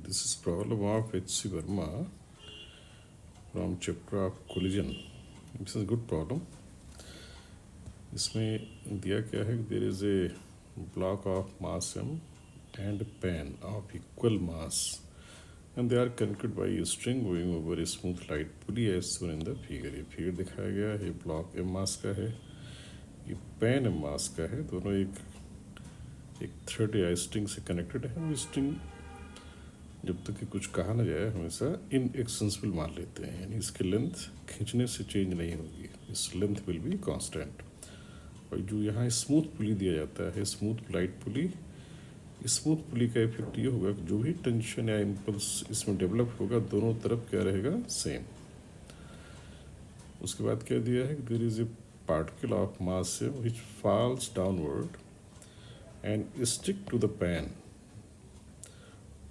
This is problem of H.C. Verma from chapter of collision. This is a good problem. इसमें दिया क्या है, there is a block of mass m and a pan of equal mass and they are connected by a string going over a smooth light pulley as shown in the figure. ये figure दिखाया गया है, block m मास का है, ये pan m मास का है, दोनों एक थ्रेड या स्ट्रिंग से कनेक्टेड है। वो स्ट्रिंग जब तक कि कुछ कहा ना जाए हमेशा इनएक्सटेंसिबल मान लेते हैं, यानी इसकी लेंथ खींचने से चेंज नहीं होगी, इस लेंथ विल बी कांस्टेंट। और जो यहाँ स्मूथ पुली दिया जाता है, स्मूथ लाइट पुली, स्मूथ पुली का इफेक्ट ये होगा कि जो भी टेंशन या इम्पल्स इसमें डेवलप होगा दोनों तरफ क्या रहेगा, सेम। उसके बाद क्या दिया है, there is a particle of mass which falls downward and stick to the pan,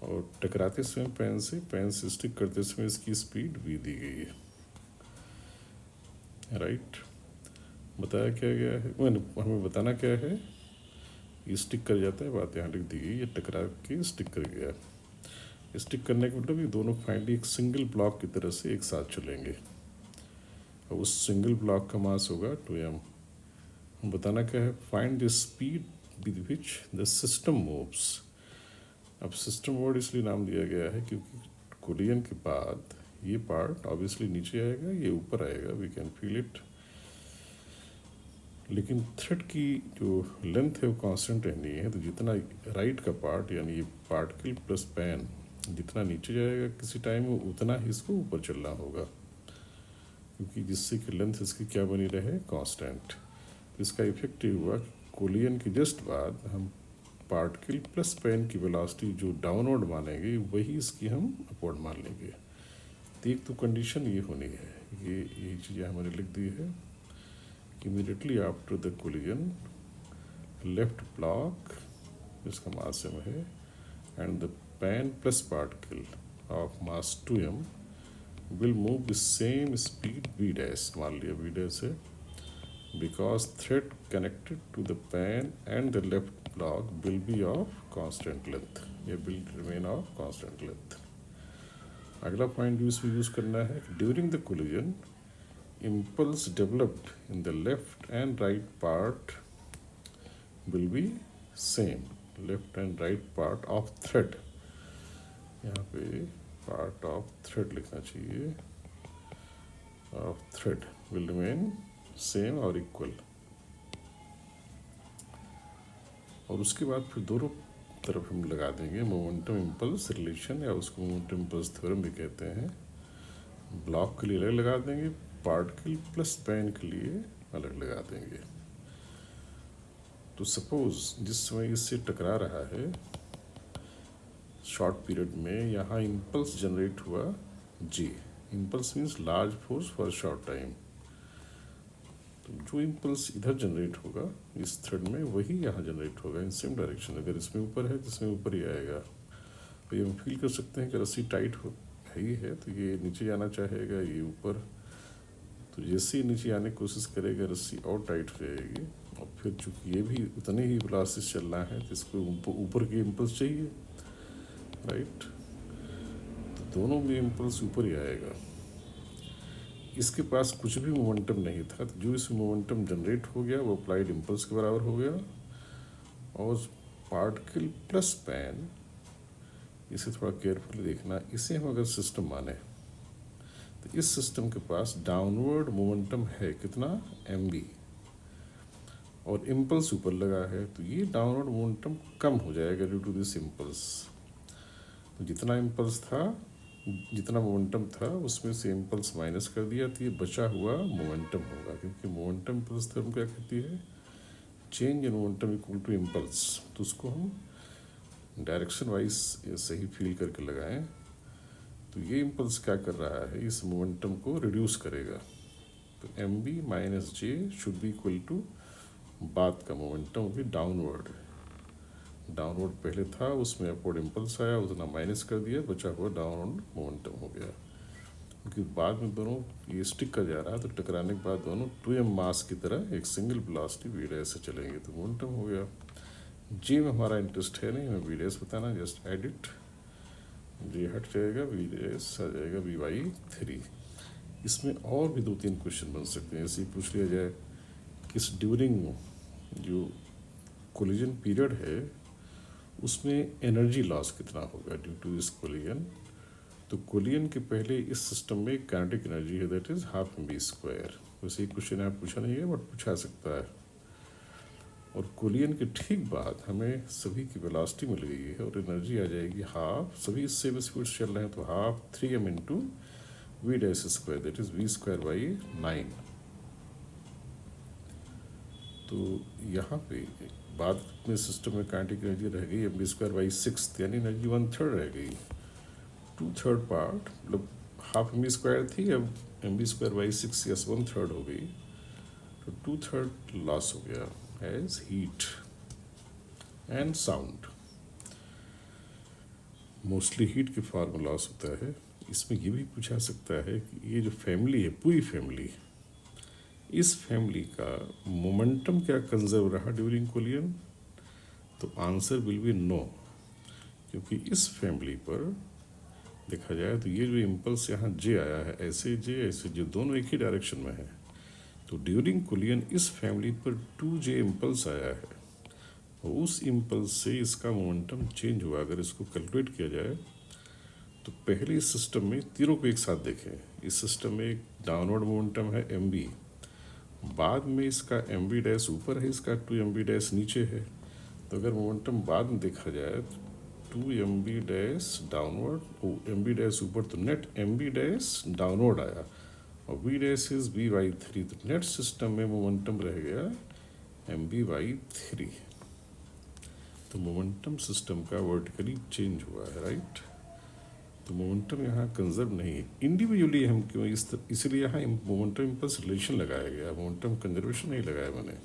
और टकराते समय पैन से स्टिक करते समय इसकी स्पीड v दी गई है, राइट। बताया क्या गया है, हमें बताना क्या है, ये स्टिक कर जाता है, बात यहाँ लिख दी गई, ये टकरा के स्टिक कर गया। स्टिक करने का मतलब ये दोनों फाइनली एक सिंगल ब्लॉक की तरह से एक साथ चलेंगे और उस सिंगल ब्लॉक का मास होगा 2m। हम बताना क्या है, find the speed with which the system moves. अब सिस्टम वर्ड इसलिए नाम दिया गया है क्योंकि कोलिजन के बाद ये पार्ट ऑब्वियसली नीचे आएगा, ये ऊपर आएगा, वी कैन फील इट, लेकिन थ्रेड की जो लेंथ है वो कांस्टेंट रहनी है। तो जितना राइट का पार्ट यानी ये पार्टिकल प्लस पैन जितना नीचे जाएगा किसी टाइम में उतना ही इसको ऊपर चलना होगा, क्योंकि जिससे कि लेंथ इसकी क्या बनी रहे, कांस्टेंट। तो इसका इफेक्ट ये हुआ कोलिजन के जस्ट बाद हम पार्टिकल प्लस पैन की वेलोसिटी जो डाउनवर्ड मानेंगे वही इसकी हम अपवर्ड मान लेंगे। तो एक तो कंडीशन ये होनी है, ये चीज़ें हमने लिख दी है कि immediately after the collision left block जिसका मास m है and the pan plus particle of mass 2m will move the same speed v dash, मान लिया v डैश है, because thread connected to the pan and the left block will be of constant length, ये will remain of constant length। अगला point जो इसमें use करना है, during the collision impulse developed in the left and right part will be same, left and right part of thread, यहाँ पे part of thread लिखना चाहिए, of thread will remain same और इक्वल। और उसके बाद फिर दोनों तरफ हम लगा देंगे मोमेंटम इम्पल्स रिलेशन, या उसको मोमेंटम इम्पल्स थ्योरम भी कहते हैं। ब्लॉक के लिए अलग लगा देंगे, पार्टिकल प्लस पैन के लिए अलग लगा देंगे। तो सपोज जिस समय इससे टकरा रहा है शॉर्ट पीरियड में, यहाँ इम्पल्स जनरेट हुआ g, impulse means large force for short time. तो जो इम्पल्स इधर जनरेट होगा इस थ्रेड में वही यहाँ जनरेट होगा इन सेम डायरेक्शन। अगर इसमें ऊपर है तो इसमें ऊपर ही आएगा। तो ये हम फील कर सकते हैं कि रस्सी टाइट हो ही है तो ये नीचे जाना चाहेगा, ये ऊपर, तो जैसे ही नीचे आने की कोशिश करेगा रस्सी और टाइट हो जाएगी। और फिर चूँकि ये भी उतने ही वेलोसिटी से चलना है तो इसको ऊपर की इम्पल्स चाहिए, राइट। तो दोनों में इम्पल्स ऊपर ही आएगा। इसके पास कुछ भी मोमेंटम नहीं था, तो जो इस मोमेंटम जनरेट हो गया वो अप्लाइड इम्पल्स के बराबर हो गया। और पार्टिकल प्लस पैन, इसे थोड़ा केयरफुली देखना, इसे हम अगर सिस्टम माने तो इस सिस्टम के पास डाउनवर्ड मोमेंटम है कितना, mv, और इम्पल्स ऊपर लगा है, तो ये डाउनवर्ड मोमेंटम कम हो जाएगा ड्यू टू दिस इम्पल्स। तो जितना मोमेंटम था उसमें से इम्पल्स माइनस कर दिया तो ये बचा हुआ मोमेंटम होगा, क्योंकि मोमेंटम प्लस थ्योरम क्या कहती है, change in momentum equal to impulse. तो उसको हम डायरेक्शन वाइज सही फील करके लगाएं। तो ये इम्पल्स क्या कर रहा है, इस मोमेंटम को रिड्यूस करेगा। तो mv minus J should be equal to बाद का मोमेंटम भी डाउनवर्ड पहले था, उसमें अपवर्ड इम्पल्स आया, उतना माइनस कर दिया, बचा हुआ डाउनवर्ड मोमेंटम हो गया। क्योंकि बाद में दोनों ये स्टिक कर जा रहा है तो टकराने के बाद दोनों 2m मास की तरह एक सिंगल वेलोसिटी v डैश से चलेंगे, तो मोमेंटम हो गया। जी में हमारा इंटरेस्ट है नहीं, हमें v डैश बताना, जस्ट एडिट जे हट जाएगा, वी डैश आ जाएगा वी बाई 3। इसमें और भी 2-3 क्वेश्चन बन सकते हैं। ऐसे ही पूछ लिया जाए किस ड्यूरिंग जो कोलिजन पीरियड है उसमें एनर्जी लॉस कितना होगा ड्यू टू दिस कोलिजन। तो कोलिजन के पहले इस सिस्टम में काइनेटिक एनर्जी है, that is half m v square. वैसे ही क्वेश्चन यहाँ पूछा नहीं है बट पूछा सकता है। और कोलिजन के ठीक बाद हमें सभी की वेलोसिटी मिल गई है और एनर्जी आ जाएगी हाफ, सभी सेम स्पीड से चल रहे हैं तो half 3m into v dash square, that is v square by 9। तो यहाँ पे बाद में सिस्टम में काइनेटिक एनर्जी रह गई एम बी स्क्वायर बाई 6, यानी एनर्जी 1/3 रह गई। 2/3 पार्ट मतलब हाफ एम बी स्क्वायर थी, अब m v square by 6 yes 1/3 हो गई, तो 2/3 लॉस हो गया as heat and sound. Mostly heat के फॉर्म में लॉस होता है। इसमें ये भी पूछा सकता है कि ये जो फैमिली है, पूरी फैमिली, इस फैमिली का मोमेंटम क्या कंजर्व रहा ड्यूरिंग कोलिजन। तो आंसर विल बी नो, क्योंकि इस फैमिली पर देखा जाए तो ये जो इम्पल्स यहाँ जे आया है, ऐसे जे दोनों एक ही डायरेक्शन में है। तो ड्यूरिंग कोलिजन इस फैमिली पर 2J इम्पल्स आया है और उस इम्पल्स से इसका मोमेंटम चेंज हुआ। अगर इसको कैलकुलेट किया जाए तो पहले इस सिस्टम में तीनों को एक साथ देखें। इस सिस्टम में एक डाउनवर्ड मोमेंटम है एम बी, बाद में इसका एम बी डैश ऊपर है, इसका 2 MB डैश नीचे है। तो अगर मोमेंटम बाद में देखा जाए तो 2 MB dash downward, m v dash ऊपर, तो net m v dash downward आया और v dash is v by 3। तो नेट सिस्टम में मोमेंटम रह गया एम बी बाई 3। तो मोमेंटम सिस्टम का वर्टिकली चेंज हुआ है, राइट। तो मोमेंटम यहाँ कंजर्व नहीं है। इंडिविजुअली हम क्यों इसलिए यहाँ मोमेंटम इम्पल्स रिलेशन लगाया गया, मोमेंटम कंजर्वेशन नहीं लगाया मैंने।